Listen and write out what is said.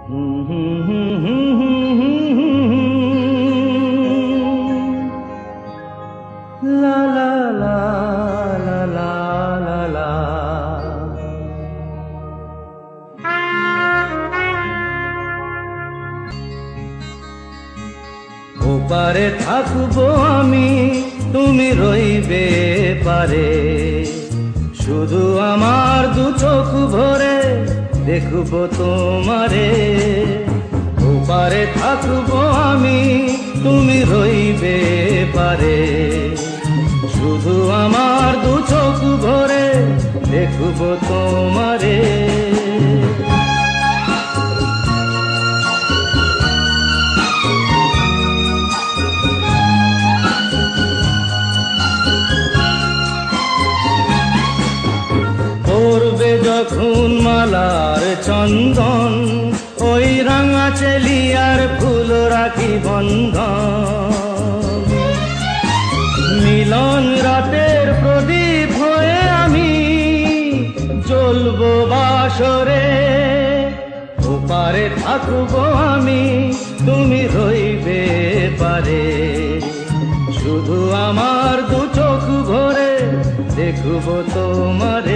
লা লা লা লা লা লা লা। ওপারে থাকবো আমি, তুমি রইবে পারে, শুধু আমার দু চোখ ভরে দেখবো তোমারে। ওপারে থাকবো আমি, তুমি রইবে পারে, শুধু আমার দু চোখ ভরে দেখবো তোমারে। পড়বে যখন মালার চন্দন, ওই রাঙা চেলিয়ার ফুল রাখি বন্ধন। মিলন রাতের প্রদীপ হয়ে আমি জ্বলবো বাসরে। ওপারে থাকবো আমি, তুমি রইবে পারে, শুধু আমার দু চোখ ভরে দেখবো তোমার।